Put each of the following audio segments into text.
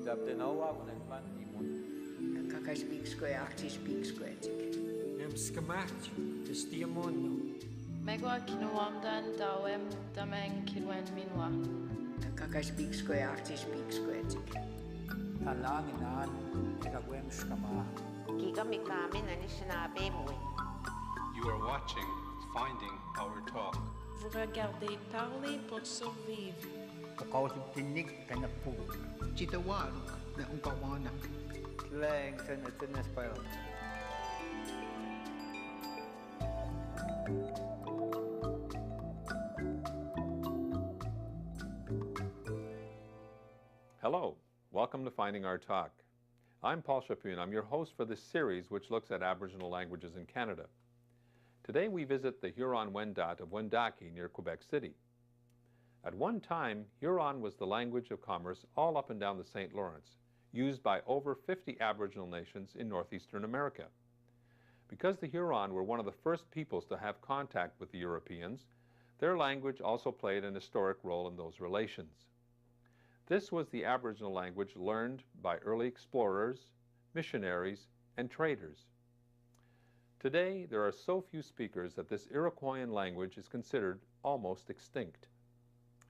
Megua kinuamdan dawem damen kilwen minwa. You are watching Finding Our Talk. Vous regardez Parler pour survivre. Hello, welcome to Finding Our Talk. I'm Paul Chaput. I'm your host for this series which looks at Aboriginal languages in Canada. Today we visit the Huron-Wendat of Wendake near Quebec City. At one time, Huron was the language of commerce all up and down the St. Lawrence, used by over 50 Aboriginal nations in northeastern America. Because the Huron were one of the first peoples to have contact with the Europeans, their language also played an historic role in those relations. This was the Aboriginal language learned by early explorers, missionaries, and traders. Today, there are so few speakers that this Iroquoian language is considered almost extinct.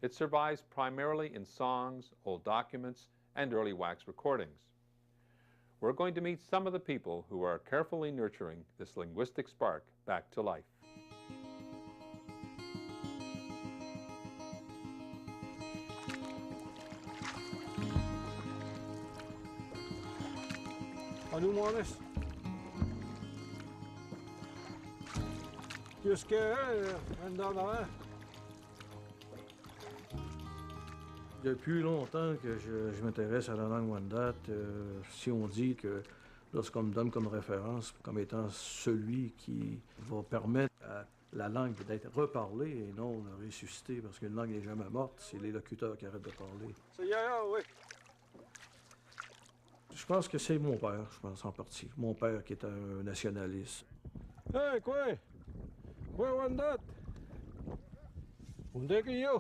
It survives primarily in songs, old documents, and early wax recordings. We're going to meet some of the people who are carefully nurturing this linguistic spark back to life. Allô, Maurice? Qu'est-ce qu'il y a là-dedans? Depuis longtemps que je m'intéresse à la langue Wendat. Si on dit que lorsqu'on me donne comme référence comme étant celui qui va permettre à la langue d'être reparlée et non ressuscitée, parce qu'une langue n'est jamais morte, c'est les locuteurs qui arrêtent de parler. C'est oui. Je pense que c'est mon père, je pense en partie. Mon père qui est un nationaliste. Hey, quoi? Quoi, Wendat? Où est-ce qu'il y a?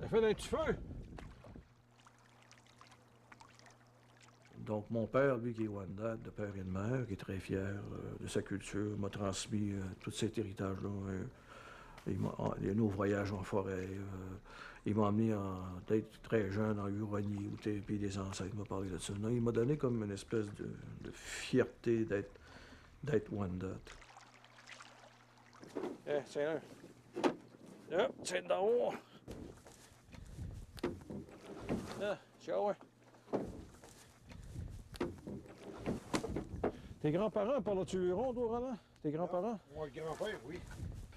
Ça fait un petit feu. Donc, mon père, lui, qui est Wendat, de père et de mère, qui est très fier de sa culture, m'a transmis tout cet héritage-là. Nos voyages en forêt. Il m'a emmené d'être très jeune en Huronie, où le pays des ancêtres m'a parlé de ça. Non, il m'a donné comme une espèce de fierté d'être Wendat. C'est un. C'est d'en haut. Ciao. Tes grands-parents parlaient-tu Huron, toi, Roland? Tes grands-parents? Mon grand-père, oui.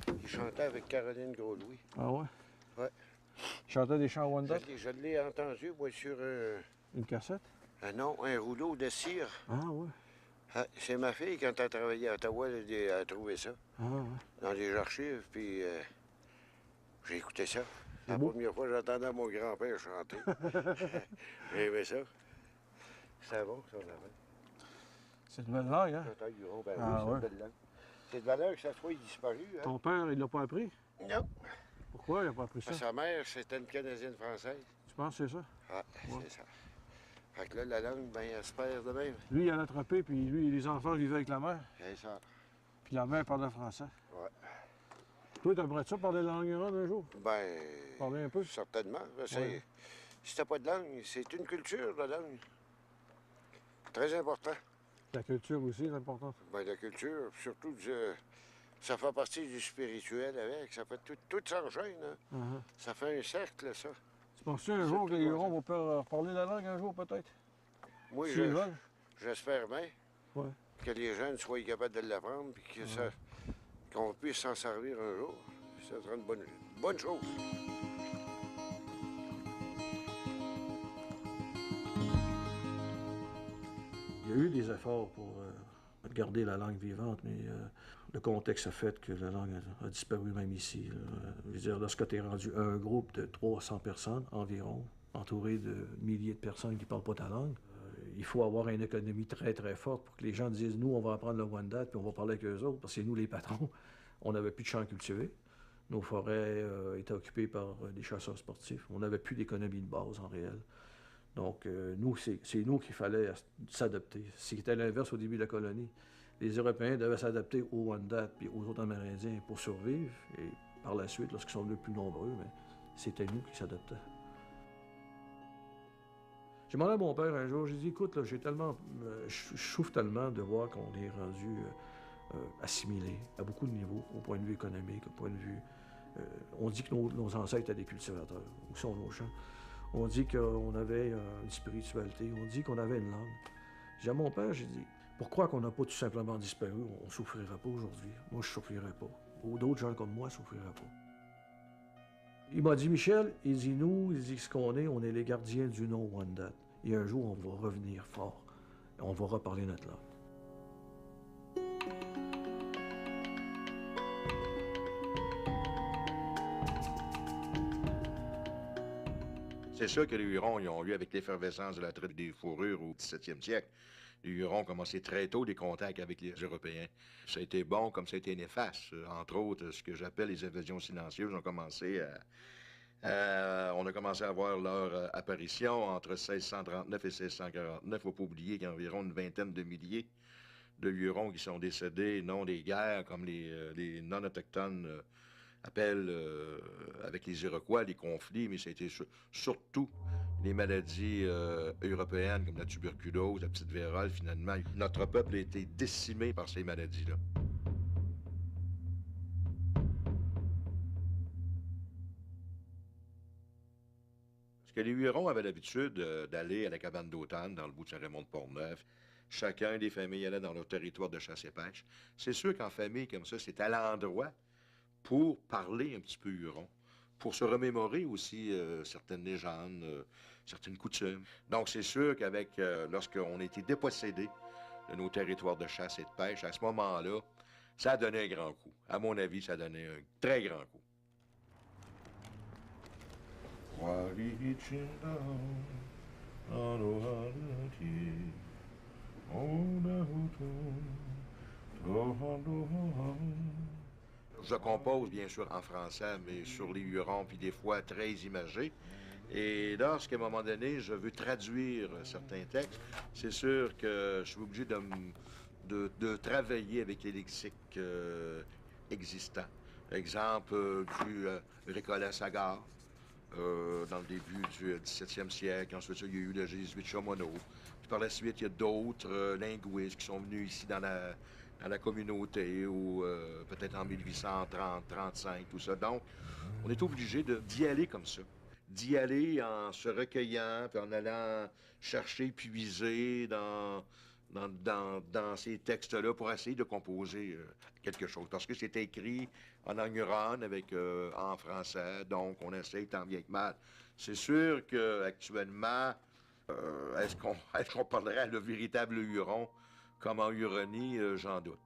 Il chantait avec Caroline Gros-Louis. Ah ouais? Ouais. Il chantait des chants Wendat? Je l'ai entendu, moi, sur une cassette? Non, un rouleau de cire. Ah ouais? C'est ma fille, quand elle travaillait à Ottawa, elle a trouvé ça. Ah ouais? Dans les archives, puis j'ai écouté ça. La beau. Première fois, j'entendais mon grand-père chanter. J'aimais ça. C'était bon, ça, c'est une belle langue, hein? Ben, oui, c'est ouais. une belle langue. C'est de valeur que ça soit disparu, hein? Ton père, il l'a pas appris? Non. Pourquoi il n'a pas appris ça? Sa mère, c'était une Canadienne-Française. Tu penses que c'est ça? Ah, ouais. C'est ça. Fait que là, la langue, ben, elle se perd de même. Lui, il a attrapé, puis lui, les enfants vivaient avec la mère. C'est ça. Puis la mère parlait français. Ouais. Toi, t'aimerais ça parler la langue Huron un jour? Ben. Parler un peu? Certainement. Ouais. Si t'as pas de langue, c'est une culture, la langue. Très important. La culture aussi est importante. Ben, la culture, surtout, ça fait partie du spirituel avec. Ça fait tout s'enchaîne, hein? Ça fait un cercle, ça. Tu penses-tu un jour que les Hurons vont parler la langue un jour, peut-être? Moi, j'espère bien. Ouais. Que les jeunes soient capables de l'apprendre, puis que qu'on puisse s'en servir un jour. Ça sera une bonne chose. Il y a eu des efforts pour garder la langue vivante, mais le contexte a fait que la langue a disparu même ici. Je veux dire, lorsque tu es rendu un groupe de 300 personnes environ, entouré de milliers de personnes qui ne parlent pas ta langue, il faut avoir une économie très, très forte pour que les gens disent « Nous, on va apprendre le Wendat, puis on va parler avec eux autres, parce que c'est nous les patrons. » On n'avait plus de champs cultivés. Nos forêts étaient occupées par des chasseurs sportifs. On n'avait plus d'économie de base, en réel. Donc, nous, c'est nous qu'il fallait s'adapter. C'était l'inverse au début de la colonie. Les Européens devaient s'adapter aux Wendat et aux autres Amérindiens pour survivre. Et par la suite, lorsqu'ils sont devenus plus nombreux, mais c'était nous qui s'adaptaient. J'ai demandé à mon père un jour, j'ai dit, écoute, là, je souffre tellement de voir qu'on est rendu assimilé à beaucoup de niveaux, au point de vue économique, au point de vue... on dit que nos ancêtres étaient des cultivateurs, où sont nos champs. On dit qu'on avait une spiritualité, on dit qu'on avait une langue. J'ai dit à mon père, j'ai dit, pourquoi qu'on n'a pas tout simplement disparu? On ne souffrirait pas aujourd'hui. Moi, je ne souffrirais pas. Ou d'autres gens comme moi ne souffriraient pas. Il m'a dit, Michel, il dit, nous, il dit, ce qu'on est, on est les gardiens du nom Wendat. Et un jour, on va revenir fort. Et on va reparler notre langue. C'est ça que les Hurons ils ont eu avec l'effervescence de la traite des fourrures au 17e siècle. Les Hurons ont commencé très tôt des contacts avec les Européens. Ça a été bon comme ça a été néfaste. Entre autres, ce que j'appelle les invasions silencieuses ont commencé on a commencé à voir leur apparition entre 1639 et 1649. Il ne faut pas oublier qu'il y a environ une vingtaine de milliers de Hurons qui sont décédés, non des guerres, comme les non-autochtones appellent avec les Iroquois, les conflits, mais c'était surtout les maladies européennes comme la tuberculose, la petite vérole, finalement. Notre peuple a été décimé par ces maladies-là. Parce que les Hurons avaient l'habitude d'aller à la cabane d'automne dans le bout de Saint-Raymond-de-Port-Neuf. Chacun des familles allait dans leur territoire de chasse et pêche. C'est sûr qu'en famille comme ça, c'est à l'endroit pour parler un petit peu huron, pour se remémorer aussi certaines légendes, certaines coutumes. Donc c'est sûr qu'avec, lorsqu'on a été dépossédé de nos territoires de chasse et de pêche, à ce moment-là, ça a donné un grand coup. À mon avis, ça a donné un très grand coup. Je compose bien sûr en français, mais sur les Hurons, puis des fois très imagé. Et lorsqu'à un moment donné, je veux traduire certains textes, c'est sûr que je suis obligé de travailler avec les lexiques existants. Exemple du Récollet Sagard, dans le début du 17e siècle. Ensuite, il y a eu le jésuite Chaumonot. Puis par la suite, il y a d'autres linguistes qui sont venus ici dans la communauté, ou peut-être en 1830, 35, tout ça. Donc, on est obligé d'y aller comme ça. D'y aller en se recueillant, puis en allant chercher, puiser dans ces textes-là pour essayer de composer quelque chose. Parce que c'est écrit en langue huronne avec en français, donc on essaye tant bien que mal. C'est sûr qu'actuellement, est-ce qu'on parlerait le véritable huron comme en Huronie, j'en doute.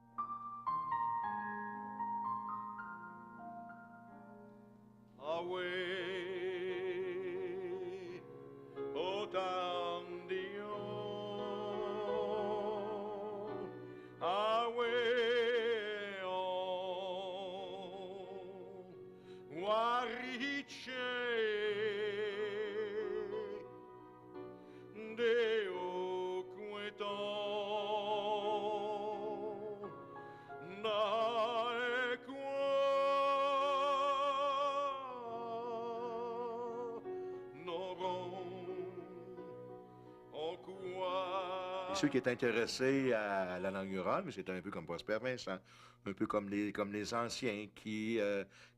Ceux qui est intéressés à la langue huronne, mais c'est un peu comme Prosper Vincent, un peu comme les anciens qui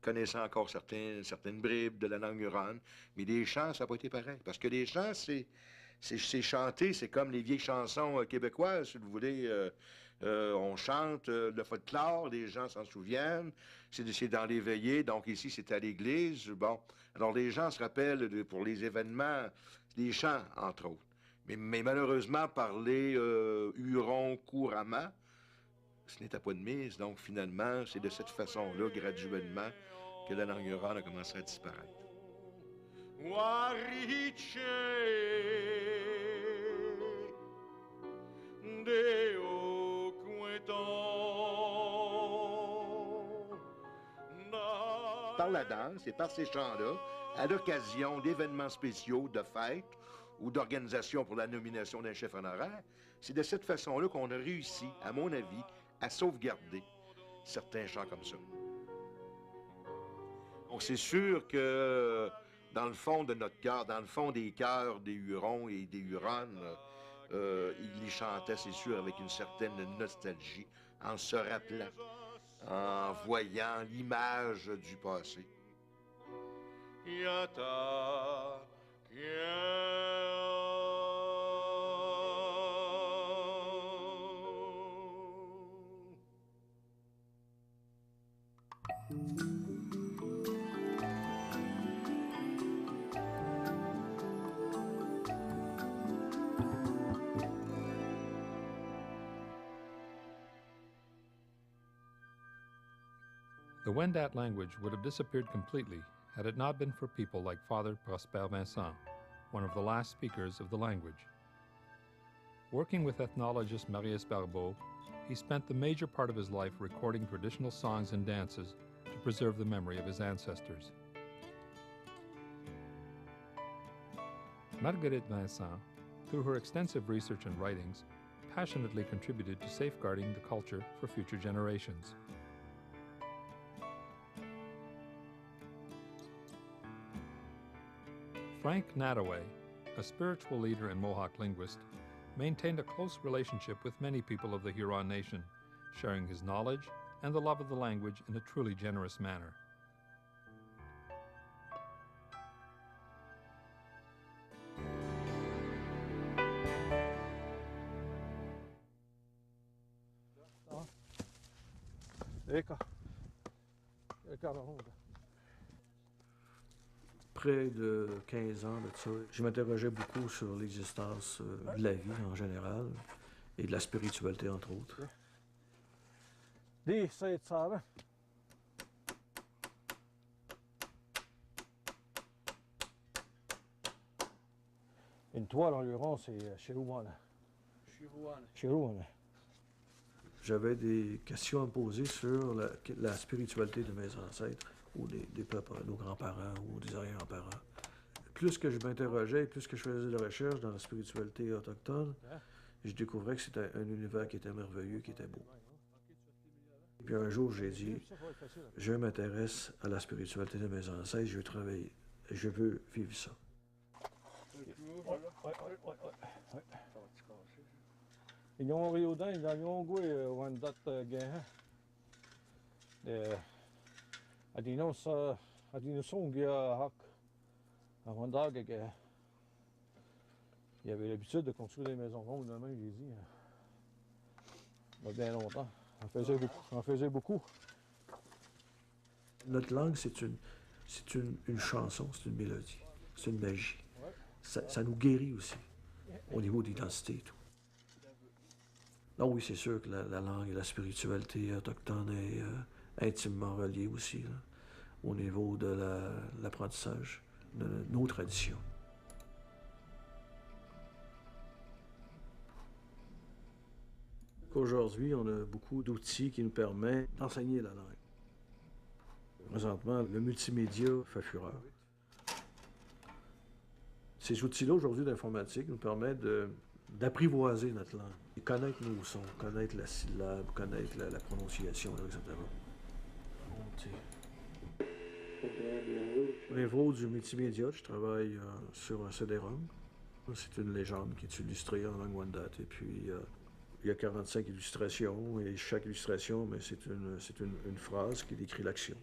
connaissaient encore certaines bribes de la langue huronne, mais les chants, ça n'a pas été pareil. Parce que les chants, c'est chanter, c'est comme les vieilles chansons québécoises, si vous voulez. On chante le folklore, les gens s'en souviennent, c'est dans les veillées, donc ici c'est à l'église. Bon, alors les gens se rappellent pour les événements, les chants, entre autres. Mais malheureusement, parler huron couramment, ce n'était pas de mise. Donc, finalement, c'est de cette façon-là, graduellement, que la langue huronne a commencé à disparaître. Par la danse et par ces chants-là, à l'occasion d'événements spéciaux, de fêtes, ou d'organisation pour la nomination d'un chef honoraire. C'est de cette façon-là qu'on a réussi, à mon avis, à sauvegarder certains chants comme ça. Donc, c'est sûr que dans le fond de notre cœur, dans le fond des cœurs des Hurons et des Huronnes, ils les chantaient, c'est sûr, avec une certaine nostalgie, en se rappelant, en voyant l'image du passé. The Wendat language would have disappeared completely had it not been for people like Father Prosper Vincent, one of the last speakers of the language. Working with ethnologist Marius Barbeau, he spent the major part of his life recording traditional songs and dances to preserve the memory of his ancestors. Marguerite Vincent, through her extensive research and writings, passionately contributed to safeguarding the culture for future generations. Frank Nadaway, a spiritual leader and Mohawk linguist, maintained a close relationship with many people of the Huron Nation, sharing his knowledge and the love of the language in a truly generous manner. Près de 15 ans de ça, je m'interrogeais beaucoup sur l'existence de la vie en général et de la spiritualité, entre autres. Une toile en Huron, c'est Chirouane. Chirouane. J'avais des questions à me poser sur la spiritualité de mes ancêtres, ou des peuples, nos grands-parents ou des arrière-grands-parents. Plus que je m'interrogeais, plus que je faisais de recherche dans la spiritualité autochtone, je découvrais que c'était un univers qui était merveilleux, qui était beau. Et puis un jour, j'ai dit, je m'intéresse à la spiritualité de mes ancêtres, je veux travailler, je veux vivre ça. Ils ont Riodin, ils ont goué Wendat Gain. Adinos Adinosongia Hak. À Wendat Gain. Il y avait l'habitude de construire des maisons rondes de même, j'ai dit. Il y a bien longtemps. On faisait beaucoup. Notre langue, c'est une chanson, c'est une mélodie, c'est une magie. Ça nous guérit aussi, au niveau d'identité et tout. Ah oui, c'est sûr que la langue et la spiritualité autochtone est intimement reliée aussi, là, au niveau de l'apprentissage de nos traditions. Aujourd'hui, on a beaucoup d'outils qui nous permettent d'enseigner la langue. Présentement, le multimédia fait fureur. Ces outils-là, aujourd'hui, d'informatique, nous permettent d'apprivoiser notre langue, et connaître nos sons, connaître la syllabe, connaître la prononciation, etc. Au niveau du multimédia, je travaille sur un CD-ROM. C'est une légende qui est illustrée en langue Wendat. Et puis, il y a 45 illustrations, et chaque illustration, mais c'est une phrase qui décrit l'action.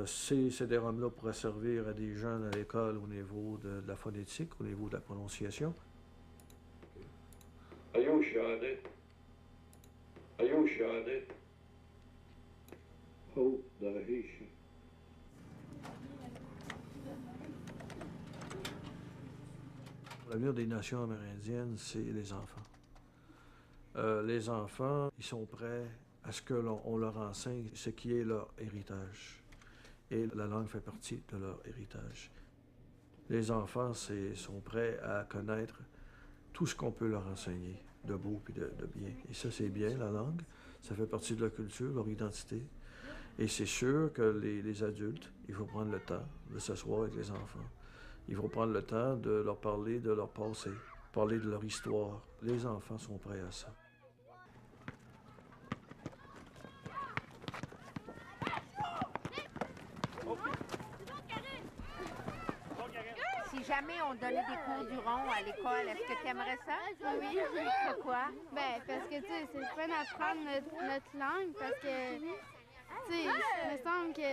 Ces CD-ROM-là pourraient servir à des jeunes à l'école au niveau de la phonétique, au niveau de la prononciation. L'avenir des nations amérindiennes, c'est les enfants. Les enfants, ils sont prêts à ce qu'on leur enseigne ce qui est leur héritage. Et la langue fait partie de leur héritage. Les enfants sont prêts à connaître tout ce qu'on peut leur enseigner, de beau puis de bien. Et ça, c'est bien, la langue. Ça fait partie de leur culture, leur identité. Et c'est sûr que les adultes, il faut prendre le temps de s'asseoir avec les enfants. Il faut prendre le temps de leur parler de leur passé, parler de leur histoire. Les enfants sont prêts à ça. Si jamais on donnait des cours du rond à l'école, est-ce que tu aimerais ça? Oui. Pourquoi? Ben, parce que, tu sais, c'est fun d'apprendre notre langue, parce que, tu sais, il me semble que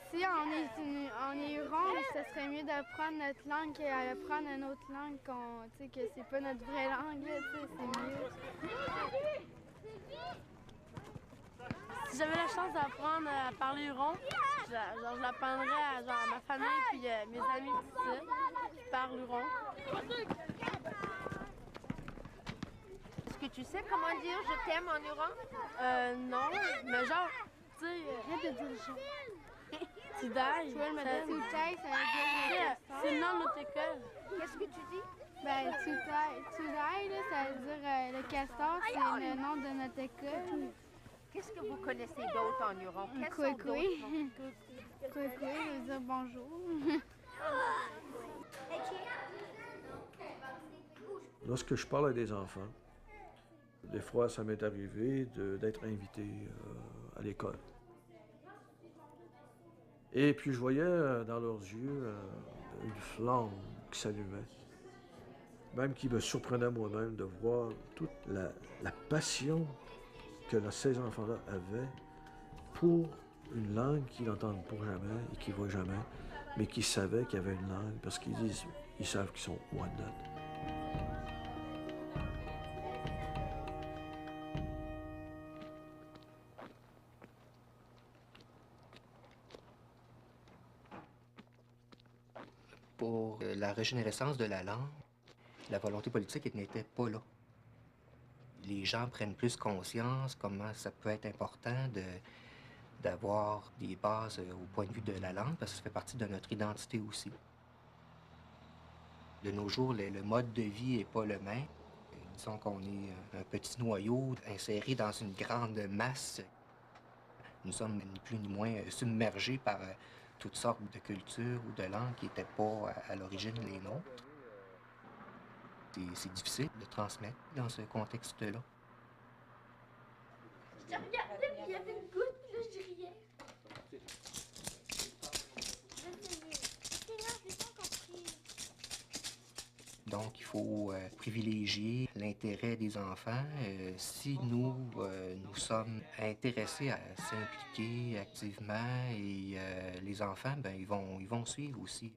si on est huron, ce serait mieux d'apprendre notre langue qu'apprendre une autre langue, tu sais, que c'est pas notre vraie langue, là, tu sais, c'est mieux. Si j'avais la chance d'apprendre à parler huron, je l'apprendrais à ma famille puis mes amis tout ça, qui parlent huron. Est-ce que tu sais comment dire « je t'aime » en huron? Non, mais genre, tu sais... Arrête de dire genre. Tidai. Tu vois, le matin, Tidai, ça veut dire c'est le nom de notre école. Qu'est-ce que tu dis? Ben, Tidai, là, ça veut dire le castor, c'est le nom de notre école. Qu'est-ce que vous connaissez d'autre en huron? Coucou. Coucou, ça veut dire bonjour. Lorsque je parle à des enfants, des fois, ça m'est arrivé d'être invité à l'école. Et puis, je voyais dans leurs yeux une flamme qui s'allumait. Même qui me surprenait moi-même de voir toute la passion que ces enfants-là avaient pour une langue qu'ils n'entendent pour jamais et qu'ils ne voient jamais, mais qu'ils savaient qu'il y avait une langue parce ils savent qu'ils sont Wendat. Pour la régénérescence de la langue, la volonté politique n'était pas là. Les gens prennent plus conscience comment ça peut être important d'avoir des bases au point de vue de la langue, parce que ça fait partie de notre identité aussi. De nos jours, le mode de vie n'est pas le même. Disons qu'on est un petit noyau inséré dans une grande masse. Nous sommes ni plus ni moins submergés par toutes sortes de cultures ou de langues qui n'étaient pas à l'origine les nôtres. C'est difficile de transmettre dans ce contexte-là. Je te regardais, puis il y avait une goutte, puis là, je riais. Donc, il faut privilégier l'intérêt des enfants. Si nous sommes intéressés à s'impliquer activement, et les enfants, ben, ils vont suivre aussi.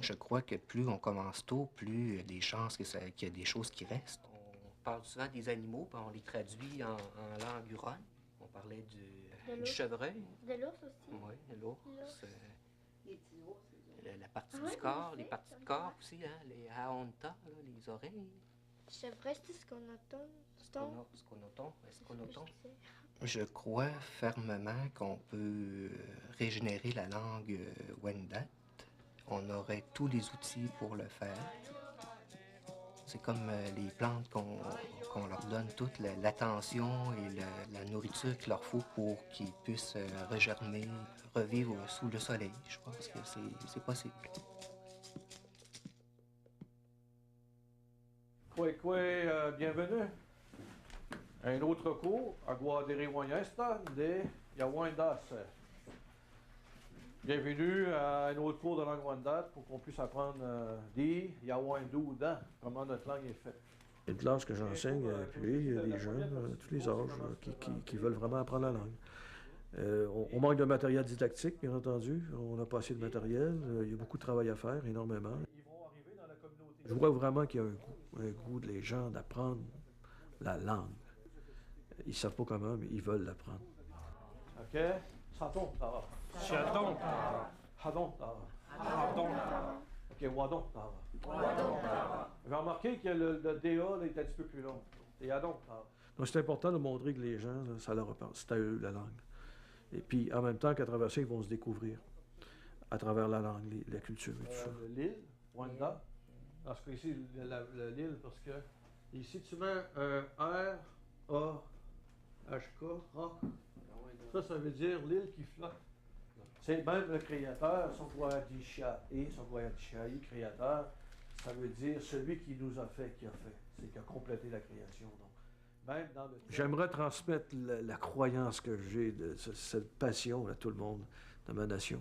Je crois que plus on commence tôt, plus il y a des chances qu'il y a des choses qui restent. On parle souvent des animaux, puis on les traduit en langue huronne. On parlait du chevreuil. De l'ours aussi. Oui, de l'ours. La partie du corps, les parties de corps aussi, hein, les haonta, les oreilles. Chevreuil, c'est ce qu'on entend. Ce qu'on entend. Je crois fermement qu'on peut régénérer la langue Wendat. On aurait tous les outils pour le faire. C'est comme les plantes qu'on leur donne toute l'attention et la nourriture qu'il leur faut pour qu'ils puissent regermer, revivre sous le soleil. Je pense que c'est possible. Bienvenue. Un autre cours à Guadere-Wanyesta de Yawandas. Bienvenue à un autre cours de langue Wendat pour qu'on puisse apprendre des Yawandoudan, comment notre langue est faite. Et de l'âge que j'enseigne, puis il y a des jeunes, tous les âges, qui veulent vraiment apprendre la langue. On manque de matériel didactique, bien entendu. On n'a pas assez de matériel. Il y a beaucoup de travail à faire, énormément. Je vois vraiment qu'il y a un goût des gens d'apprendre la langue. Ils ne savent pas comment, mais ils veulent l'apprendre. OK? Saton, ça va. Chadon. Hadon, ça va. Hadon. OK, Wadon, ça va. Vous avez remarqué que le DA là, est un petit peu plus long. Donc c'est important de montrer que les gens, là, ça leur appartient, c'est à eux la langue. Et puis en même temps qu'à travers ça, ils vont se découvrir à travers la langue, la culture et tout ça. L'île, Wanda, dans ce cas-ci, l'île, parce que ici tu mets un R, A, H, K, A. Ça veut dire l'île qui flotte. C'est même le créateur, Sogwayadishai, créateur, ça veut dire celui qui nous a fait, qui a complété la création. Donc, même dans le... J'aimerais transmettre la croyance que j'ai, de cette passion à tout le monde de ma nation.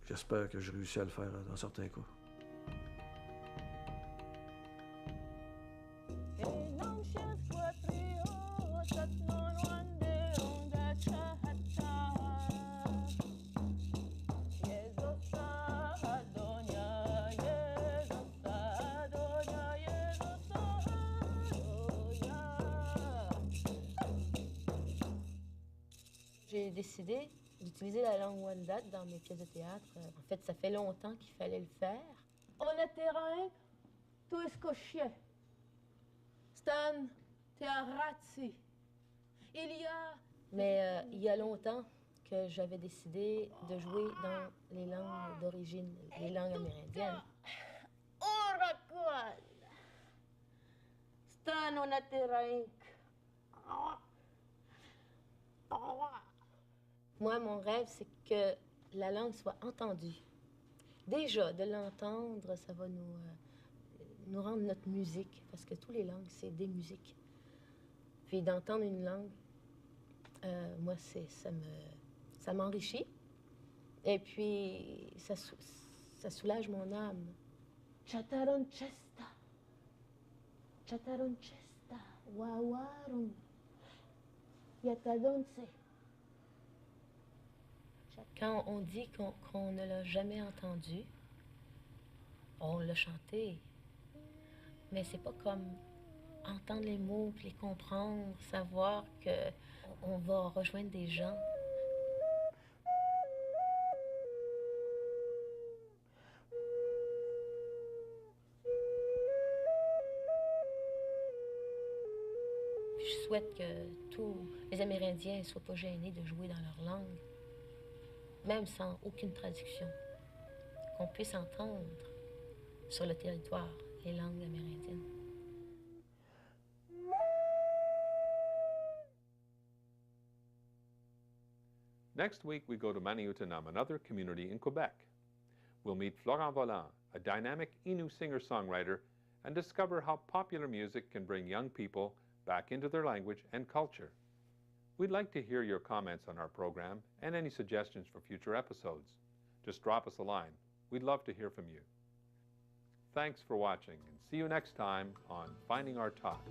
J'espère que j'ai réussi à le faire dans certains cas. J'ai décidé d'utiliser la langue Wendat dans mes pièces de théâtre. En fait, ça fait longtemps qu'il fallait le faire. On est terrain, tout est coché. Stan, t'es arrêté. Mais il y a longtemps que j'avais décidé de jouer dans les langues d'origine, les langues amérindiennes. Oracle. Stan, on est terrain. Moi, mon rêve, c'est que la langue soit entendue. Déjà, de l'entendre, ça va nous rendre notre musique, parce que toutes les langues, c'est des musiques. Puis d'entendre une langue, moi, ça m'enrichit. Et puis, ça soulage mon âme. Chataronchesta. Chataronchesta. Wawarum. Yatadonse. Quand on dit qu'on ne l'a jamais entendu, on l'a chanté. Mais c'est pas comme entendre les mots, puis les comprendre, savoir qu'on va rejoindre des gens. Je souhaite que tous les Amérindiens ne soient pas gênés de jouer dans leur langue, même sans aucune traduction, qu'on puisse entendre sur le territoire les langues amérindiennes. Next week, we go to Manioutenam, another community in Quebec. We'll meet Florent Volant, a dynamic Innu singer-songwriter, and discover how popular music can bring young people back into their language and culture. We'd like to hear your comments on our program and any suggestions for future episodes. Just drop us a line. We'd love to hear from you. Thanks for watching, and see you next time on Finding Our Talk.